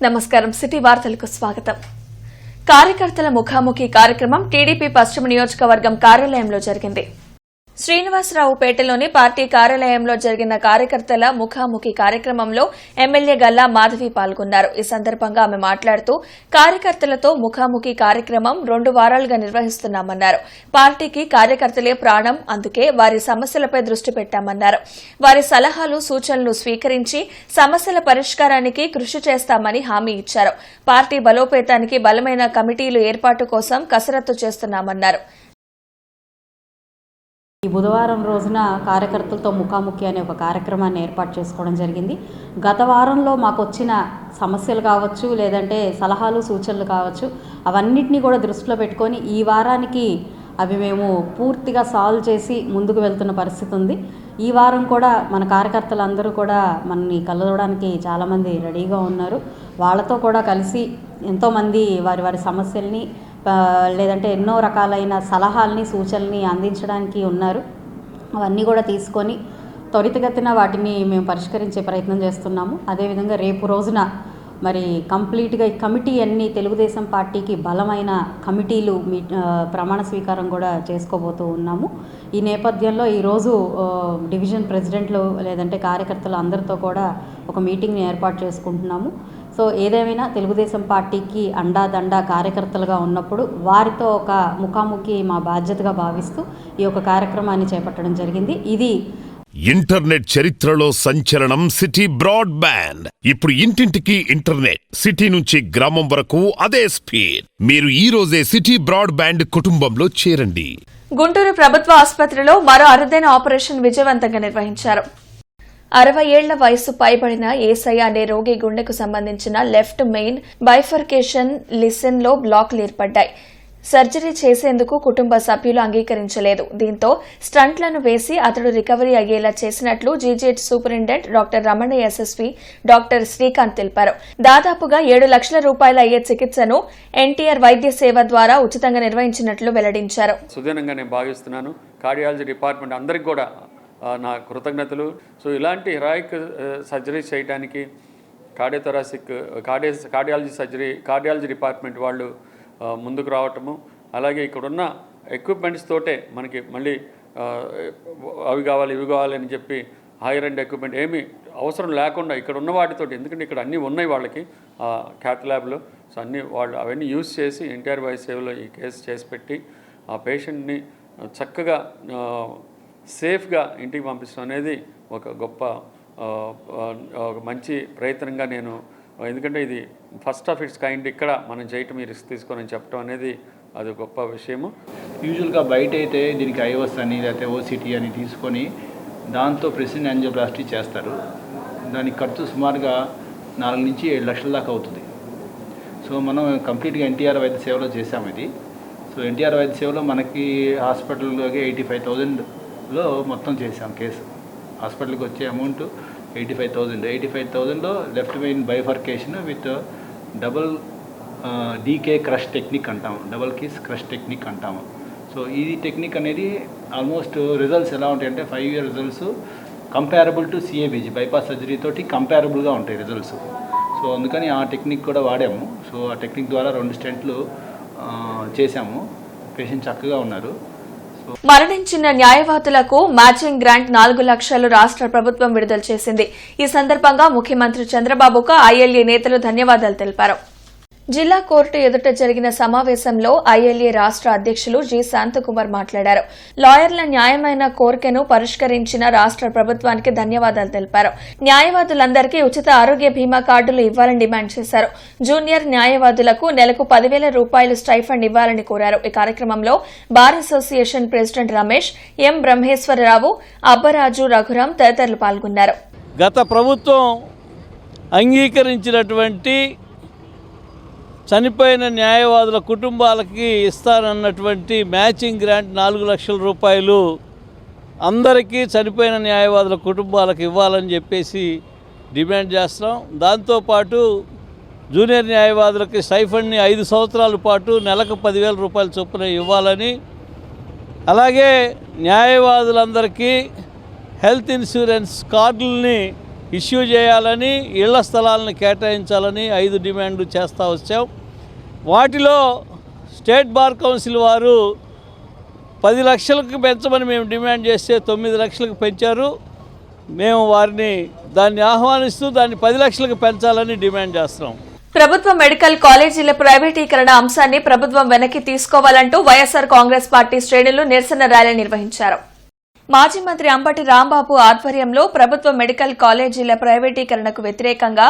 నమస్కారం. సిటీ వార్తలకు స్వాగతం. కార్యకర్తల ముఖాముఖి కార్యక్రమం టీడీపీ పశ్చిమ నియోజకవర్గం కార్యాలయంలో జరిగింది. శ్రీనివాసరావుపేటలోని పార్టీ కార్యాలయంలో జరిగిన కార్యకర్తల ముఖాముఖి కార్యక్రమంలో ఎమ్మెల్యే గల్లా మాధవి పాల్గొన్నారు. ఈ సందర్భంగా ఆమె మాట్లాడుతూ కార్యకర్తలతో ముఖాముఖి కార్యక్రమం 2 వారాలుగా నిర్వహిస్తున్నామన్నారు. పార్టీకి కార్యకర్తలే ప్రాణం, అందుకే వారి సమస్యలపై దృష్టి పెట్టామన్నారు. వారి సలహాలు సూచనలు స్వీకరించి సమస్యల పరిష్కారానికి కృషి చేస్తామని హామీ ఇచ్చారు. పార్టీ బలోపేతానికి బలమైన కమిటీలు ఏర్పాటు కోసం కసరత్తు చేస్తున్నామన్నారు. ఈ బుధవారం రోజున కార్యకర్తలతో ముఖాముఖి అనే ఒక కార్యక్రమాన్ని ఏర్పాటు చేసుకోవడం జరిగింది. గత వారంలో మాకు వచ్చిన సమస్యలు కావచ్చు, లేదంటే సలహాలు సూచనలు కావచ్చు, అవన్నిటినీ కూడా దృష్టిలో పెట్టుకొని ఈ వారానికి అవి మేము పూర్తిగా సాల్వ్ చేసి ముందుకు వెళ్తున్న పరిస్థితి ఉంది. ఈ వారం కూడా మన కార్యకర్తలందరూ కూడా మనని కలవడానికి చాలామంది రెడీగా ఉన్నారు. వాళ్ళతో కూడా కలిసి ఎంతోమంది వారి సమస్యల్ని లేదంటే ఎన్నో రకాలైన సలహాలని సూచనల్ని అందించడానికి ఉన్నారు. అవన్నీ కూడా తీసుకొని త్వరితగతిన వాటిని మేము పరిష్కరించే ప్రయత్నం చేస్తున్నాము. అదేవిధంగా రేపు రోజున మరి కంప్లీట్గా ఈ కమిటీ అన్ని తెలుగుదేశం పార్టీకి బలమైన కమిటీలు ప్రమాణ స్వీకారం కూడా చేసుకోబోతూ ఉన్నాము. ఈ నేపథ్యంలో ఈరోజు డివిజన్ ప్రెసిడెంట్లు లేదంటే కార్యకర్తలు అందరితో కూడా ఒక మీటింగ్ని ఏర్పాటు చేసుకుంటున్నాము. సో ఏదేమైనా తెలుగుదేశం పార్టీకి అండాదండా కార్యకర్తలుగా ఉన్నప్పుడు వారితో ఒక ముఖాముఖి మా బాధ్యతగా భావిస్తూ ఈ యొక్క కార్యక్రమాన్ని చేపట్టడం జరిగింది. ఇది ఇంటర్నెట్ చరిత్రలో సంచలనం సిటీ బ్రాడ్బ్యాండ్. ఇప్పుడు ఇంటింటికి ఇంటర్నెట్, సిటీ నుంచి గ్రామం వరకు అదే స్పీడ్. మీరు ఈ రోజే సిటీ బ్రాడ్బ్యాండ్ కుటుంబంలో చేరండి. గుంటూరు ప్రభుత్వ ఆసుపత్రిలో మరో అరుదైన ఆపరేషన్ విజయవంతంగా నిర్వహించారు. 60 ఏళ్ల వయసు పైబడిన ఏసై అనే రోగి గుండెకు సంబంధించిన లెఫ్ట్ మెయిన్ బైఫర్కేషన్ లిసన్ లో బ్లాక్లు ఏర్పడ్డాయి. సర్జరీ చేసేందుకు కుటుంబ సభ్యులు అంగీకరించలేదు. దీంతో స్టంట్లను వేసి అతడు రికవరీ అయ్యేలా చేసినట్లు GGH superintendent doctor Ramana SSV doctor Srikanth తెలిపారు. దాదాపుగా 7 లక్షల రూపాయల అయ్యే చికిత్సను ఎన్టీఆర్ వైద్య సేవ ద్వారా ఉచితంగా నిర్వహించినట్లు వెల్లడించారు. సుదీనంగా నేను భావిస్తున్నాను. కార్డియాలజీ డిపార్ట్మెంట్ అందరికీ కూడా నా కృతజ్ఞతలు. సో ఇలాంటి హెరాయిక్ సర్జరీస్ చేయడానికి కార్డియాలజీ డిపార్ట్మెంట్ వాళ్ళు ముందుకు రావటము, అలాగే ఇక్కడున్న ఎక్విప్మెంట్స్ తోటే మనకి మళ్ళీ అవి కావాలి ఇవి కావాలి అని చెప్పి హైయర్ అండ్ ఎక్విప్మెంట్ ఏమీ అవసరం లేకుండా ఇక్కడ ఉన్న వాటితోటి, ఎందుకంటే ఇక్కడ అన్నీ ఉన్నాయి వాళ్ళకి క్యాత్ ల్యాబ్లో. సో అన్నీ వాళ్ళు అవన్నీ యూజ్ చేసి ఎన్టీఆర్ వైద్య సేవలో ఈ కేసు చేసి పెట్టి ఆ పేషెంట్ని చక్కగా సేఫ్గా ఇంటికి పంపించడం అనేది ఒక గొప్ప ఒక మంచి ప్రయత్నంగా నేను, ఎందుకంటే ఇది ఫస్ట్ ఆఫ్ ఇట్స్ కైండ్ ఇక్కడ మనం చేయటం ఈ రిస్క్ తీసుకొని చెప్పడం అనేది అది గొప్ప విషయము. యూజువల్గా బయట అయితే దీనికి ఐఓస్ అని లేకపోతే ఓసిటీ అని తీసుకొని దాంతో ప్రెసిడెంట్ యాంజియోప్లాస్టీ చేస్తారు. దానికి ఖర్చు సుమారుగా 4 నుంచి 7 లక్షల దాకా అవుతుంది. సో మనం కంప్లీట్గా ఎన్టీఆర్ వైద్య సేవలో చేసాము ఇది. సో ఎన్టీఆర్ వైద్య సేవలో మనకి హాస్పిటల్లోకి 85,000లో మొత్తం చేసాం కేసు. హాస్పిటల్కి వచ్చే అమౌంట్ 85,000లో left main bifurcation with double DK crush technique అంటాము, డబుల్ కీస్ క్రష్ టెక్నిక్ అంటాము. సో ఈ టెక్నిక్ అనేది ఆల్మోస్ట్ రిజల్ట్స్ ఎలా ఉంటాయంటే 5 year results comparable to CABG bypass surgery తోటి కంపేరబుల్గా ఉంటాయి రిజల్ట్స్. సో అందుకని ఆ టెక్నిక్ కూడా వాడాము. సో ఆ టెక్నిక్ ద్వారా 2 స్టెంట్లు చేశాము. పేషెంట్ చక్కగా ఉన్నారు. మరణించిన న్యాయవాదులకు మ్యాచింగ్ గ్రాంట్ 4 లక్షలు రాష్ట్ర ప్రభుత్వం విడుదల చేసింది. ఈ సందర్భంగా ముఖ్యమంత్రి చంద్రబాబుకు ఐఎల్ఏ నేతలు ధన్యవాదాలు తెలిపారు. జిల్లా కోర్టు ఎదుట జరిగిన సమావేశంలో ఐఎల్ఏ రాష్ట్ర అధ్యక్షులు జి శాంతకుమార్ మాట్లాడారు. లాయర్ల న్యాయమైన కోరికను పరిష్కరించిన రాష్ట్ర ప్రభుత్వానికి ధన్యవాదాలు తెలిపారు. న్యాయవాదులందరికీ ఉచిత ఆరోగ్య బీమా కార్డులు ఇవ్వాలని డిమాండ్ చేశారు. జూనియర్ న్యాయవాదులకు నెలకు 10,000 రూపాయలు స్టైఫండ్ ఇవ్వాలని కోరారు. ఈ కార్యక్రమంలో బార్ అసోసియేషన్ ప్రెసిడెంట్ రమేష్, ఎం బ్రహ్మేశ్వరరావు, అబ్బరాజు, రఘురాం తదితరులు పాల్గొన్నారు. గత ప్రభుత్వం అంగీకరించినటువంటి చనిపోయిన న్యాయవాదుల కుటుంబాలకి ఇస్తానన్నటువంటి మ్యాచింగ్ గ్రాంట్ 4 లక్షల రూపాయలు అందరికీ చనిపోయిన న్యాయవాదుల కుటుంబాలకు ఇవ్వాలని చెప్పేసి డిమాండ్ చేస్తాం. దాంతోపాటు జూనియర్ న్యాయవాదులకి స్టైఫండ్ని 5 సంవత్సరాల పాటు నెలకు 10,000 రూపాయల చొప్పున ఇవ్వాలని, అలాగే న్యాయవాదులందరికీ హెల్త్ ఇన్సూరెన్స్ కార్డుల్ని ఇష్యూ చేయాలని, ఇళ్ల స్థలాలను కేటాయించాలని 5 డిమాండ్లు చేస్తూ వచ్చాం. వాటిలో స్టేట్ బార్ కౌన్సిల్ వారు 10 లక్షలకు పెంచమని మేము డిమాండ్ చేస్తే 9 లక్షలకు పెంచారు. మేము వారిని దాన్ని ఆహ్వానిస్తూ దాన్ని 10 లక్షలకు పెంచాలని డిమాండ్ చేస్తున్నాం. ప్రభుత్వ మెడికల్ కాలేజీల ప్రైవేటీకరణ అంశాన్ని ప్రభుత్వం వెనక్కి తీసుకోవాలంటూ వైఎస్సార్ కాంగ్రెస్ పార్టీ శ్రేణులు నిరసన ర్యాలీ నిర్వహించారు. మాజీ మంత్రి అంబటి రాంబాబు ఆధ్వర్యంలో ప్రభుత్వ మెడికల్ కాలేజీల ప్రైవేటీకరణకు వ్యతిరేకంగా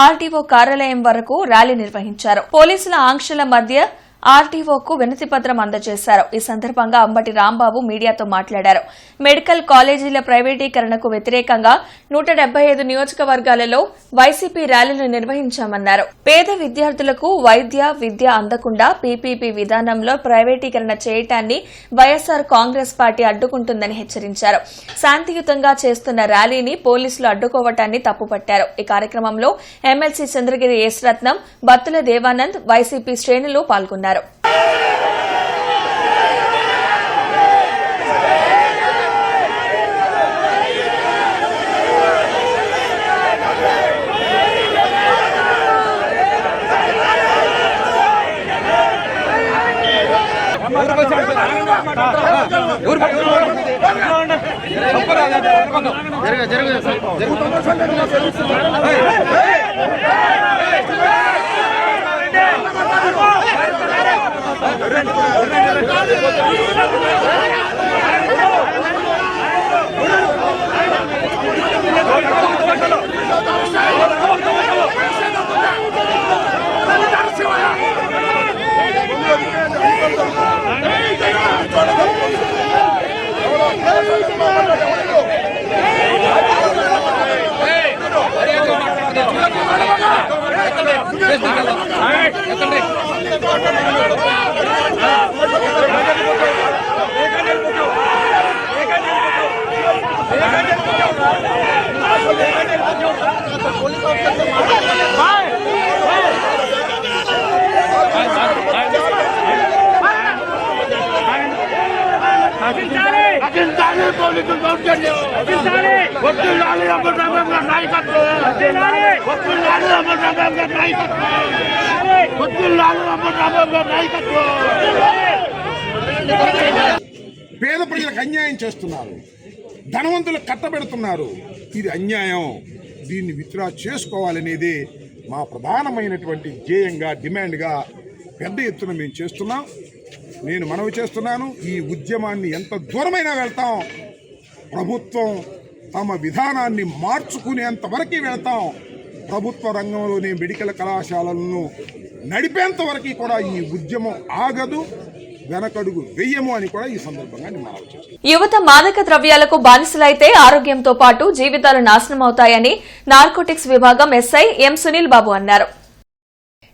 ఆర్టీఓ కార్యాలయం వరకు ర్యాలీ నిర్వహించారు. పోలీసుల ఆంక్షల మధ్య ఆర్టీఓకు వినతిపత్రం అందజేశారు. ఈ సందర్భంగా అంబటి రాంబాబు మీడియాతో మాట్లాడారు. మెడికల్ కాలేజీల ప్రైవేటీకరణకు వ్యతిరేకంగా 175 నియోజకవర్గాలలో వైసీపీ ర్యాలీలు నిర్వహించామన్నారు. పేద విద్యార్థులకు వైద్య విద్య అందకుండా పీపీపీ విధానంలో ప్రైవేటీకరణ చేయటాన్ని వైఎస్సార్ కాంగ్రెస్ పార్టీ అడ్డుకుంటుందని హెచ్చరించారు. శాంతియుతంగా చేస్తున్న ర్యాలీని పోలీసులు అడ్డుకోవటాన్ని తప్పుపట్టారు. ఈ కార్యక్రమంలో ఎమ్మెల్సీ చంద్రగిరి యేసరత్నం, బత్తుల దేవానంద్, వైసీపీ శ్రేణులు పాల్గొన్నారు. పేద ప్రజలకు అన్యాయం చేస్తున్నారు, ధనవంతులకు కట్టబెడుతున్నారు. ఇది అన్యాయం. దీన్ని విత్డ్రా చేసుకోవాలనేది మా ప్రధానమైనటువంటి ధ్యేయంగా, డిమాండ్గా పెద్ద ఎత్తున మేము చేస్తున్నాం. నేను మనవి చేస్తున్నాను, ఈ ఉద్యమాన్ని ఎంత దూరమైనా వెళ్తాం. ప్రభుత్వం తమ విధానాన్ని మార్చుకునేంత వరకు వెళ్తాం. ప్రభుత్వ రంగంలోని మెడికల్ కళాశాలలను నడిపేంత వరకు కూడా ఈ ఉద్యమం ఆగదు, వెనకడుగు వెయ్యము అని కూడా ఈ సందర్భంగా నేను మనవి చేస్తున్నాను. యువత మాదక ద్రవ్యాలకు బానిసలైతే ఆరోగ్యంతో పాటు జీవితాలు నాశనమవుతాయని నార్కోటిక్స్ విభాగం ఎస్ఐ ఎం సునీల్ బాబు అన్నారు.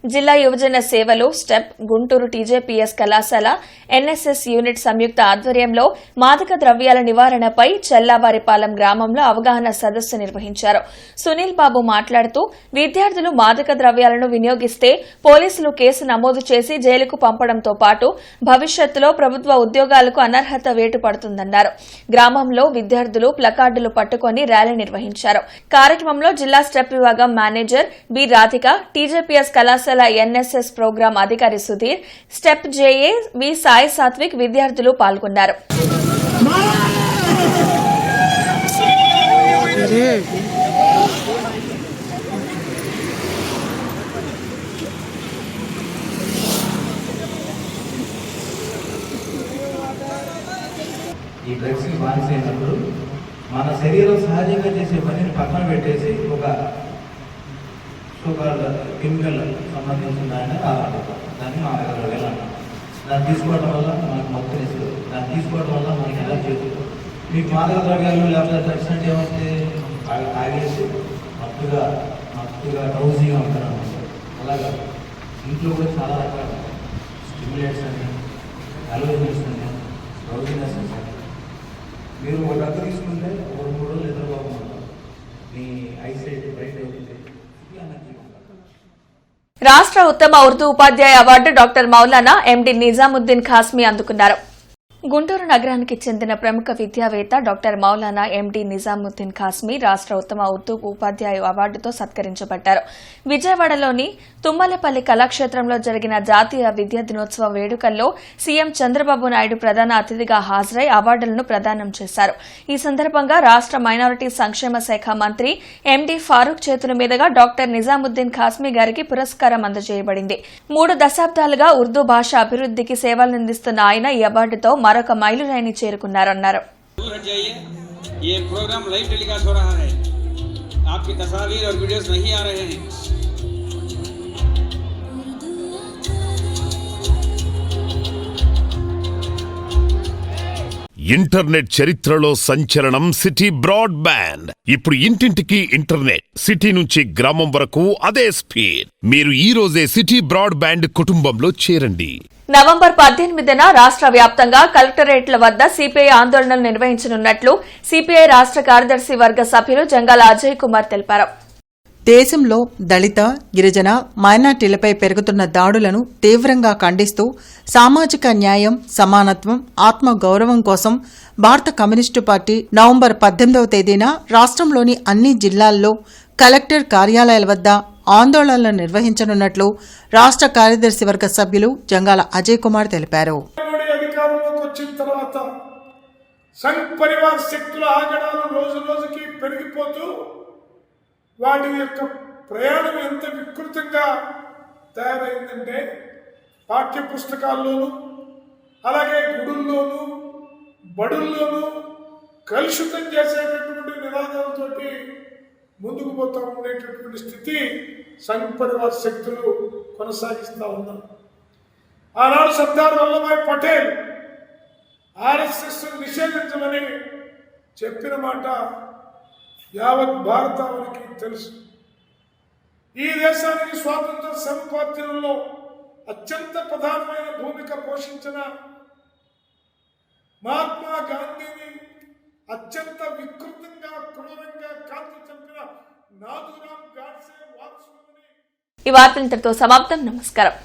జిల్లా యువజన సేవలు స్టెప్, గుంటూరు టీజేపీఎస్ కళాశాల, ఎన్ఎస్ఎస్ యూనిట్ సంయుక్త ఆధ్వర్యంలో మాదక ద్రవ్యాల నివారణపై చెల్లావారిపాలెం గ్రామంలో అవగాహన సదస్సు నిర్వహించారు. సునీల్ బాబు మాట్లాడుతూ విద్యార్థులు మాదక ద్రవ్యాలను వినియోగిస్తే పోలీసులు కేసు నమోదు చేసి జైలుకు పంపడంతో పాటు భవిష్యత్తులో ప్రభుత్వ ఉద్యోగాలకు అనర్హత వేటు పడుతుందన్నారు. గ్రామంలో విద్యార్థులు ప్లకార్డులు పట్టుకుని ర్యాలీ నిర్వహించారు. కార్యక్రమంలో జిల్లా స్టెప్ విభాగం మేనేజర్ బి రాధిక, టీజేపీఎస్ కళాశాల ఎన్ఎస్ఎస్ ప్రోగ్రాం అధికారి సుధీర్, స్టెప్ జేఏ వి సాయి సాత్విక్ విద్యార్థులు పాల్గొన్నారు. ఈ డ్రగ్స్కి బానిస అయినప్పుడు మన శరీరం సహజంగా చేసే పనిని పక్కన పెట్టేసి ఒక కెమికల్ సంబంధించిన దాన్ని ఆధారపడతాం. దాన్ని మా దగ్గర వెళ్ళాలి. దాన్ని తీసుకోవడం వల్ల మనకు మొత్తం ఇస్తుంది. దాన్ని తీసుకోవడం వల్ల మనకి ఎలా చేస్తుంది. మీకు మాదక ద్రవ్యాలు లేకపోతే డ్రగ్స్ అంటే ఏమంటే బాగా తాగేసి మత్తుగా డౌజీగా ఉంటారు. అలాగా ఇంట్లో కూడా చాలా రకాల స్టిమ్యులేట్స్ అని, అలోజనస్ అని, డౌజినెస్ అని. మీరు ఒక డ్రగ్ తీసుకుంటే ఒక 3 రోజులు నిద్రపోకుండా మీ ఐసైట్ బ్రైట్ అవుతుంది. రాష్ట్ర ఉత్తమ ఉర్దూ ఉపాధ్యాయ అవార్డు డాక్టర్ మౌలానా ఎండి నిజాముద్దీన్ ఖాస్మీ అందుకున్నారు. గుంటూరు నగరానికి చెందిన ప్రముఖ విద్యావేత్త డాక్టర్ మౌలానా ఎండి నిజాముద్దీన్ ఖాస్మీ రాష్ట్ర ఉత్తమ ఉర్దూ ఉపాధ్యాయు అవార్డుతో సత్కరించబడ్డారు. విజయవాడలోని తుమ్మలపల్లి కళాక్షేత్రంలో జరిగిన జాతీయ విద్యా దినోత్సవ వేడుకల్లో సీఎం చంద్రబాబు నాయుడు ప్రధాన అతిథిగా హాజరై అవార్డులను ప్రదానం చేశారు. ఈ సందర్భంగా రాష్ట్ర మైనారిటీ సంక్షేమ శాఖ మంత్రి ఎండి ఫారూక్ చేతుల మీదుగా డాక్టర్ నిజాముద్దీన్ ఖాస్మీ గారికి పురస్కారం అందజేయబడింది. 3 దశాబ్దాలుగా ఉర్దూ భాష అభివృద్ధికి సేవలందిస్తున్న ఆయన ఈ అవార్డుతో మరొక మైలురాయిని చేరుకున్నారన్నారు. ఇంటర్నెట్ చరిత్రలో సంచలనం సిటీ బ్రాడ్బ్యాండ్. ఇప్పుడు ఇంటింటికి ఇంటర్నెట్, సిటీ నుంచి గ్రామం వరకు అదే స్పీడ్. మీరు ఈ రోజే సిటీ బ్రాడ్బ్యాండ్ కుటుంబంలో చేరండి. నవంబర్ 18న రాష్ట్ర వ్యాప్తంగా కలెక్టరేట్ల వద్ద సిపిఐ ఆందోళనలు నిర్వహించనున్నట్లు సిపిఐ రాష్ట్ర కార్యదర్శి వర్గ సభ్యులు జంగాల అజయ్ కుమార్ తెలిపారు. దేశంలో దళిత, గిరిజన, మైనార్టీలపై పెరుగుతున్న దాడులను తీవ్రంగా ఖండిస్తూ సామాజిక న్యాయం, సమానత్వం, ఆత్మగౌరవం కోసం భారత కమ్యూనిస్టు పార్టీ నవంబర్ 18వ తేదీన రాష్ట్రంలోని అన్ని జిల్లాల్లో కలెక్టర్ కార్యాలయాల వద్ద ఆందోళనలు నిర్వహించనున్నట్లు రాష్ట్ర కార్యదర్శి వర్గ సభ్యులు జంగాల అజయ్ కుమార్ తెలిపారు. అధికారంలోకి వచ్చిన తర్వాత సంఘ్ పరివార్ శక్తుల ఆగడాలు రోజు రోజుకి పెరిగిపోతూ వాటి యొక్క ప్రయాణం ఎంత వికృతంగా తయారైందంటే పాఠ్య పుస్తకాల్లోనూ అలాగే గుడుల్లోనూ బడుల్లోనూ కలుషితం చేసేటటువంటి నినాదాలతోటి ముందుకు పోతా ఉండేటటువంటి స్థితి సంఘ్ పరివార్ శక్తులు కొనసాగిస్తూ ఉన్నారు. ఆనాడు సర్దార్ వల్లభాయ్ పటేల్ ఆర్ఎస్ఎస్ నిషేధించమని చెప్పిన మాట యావత్ భారతావనికి తెలుసు. ఈ దేశానికి స్వాతంత్ర సంపాదనలో అత్యంత ప్రధానమైన భూమిక పోషించిన మహాత్మా గాంధీని అత్యంత వికృతంగా, క్రూరంగా కాల్చి చంపిన నాథూరాం గాడ్సే వారసులని. ఈ వార్తలు ఇంతటితో సమాప్తం. నమస్కారం.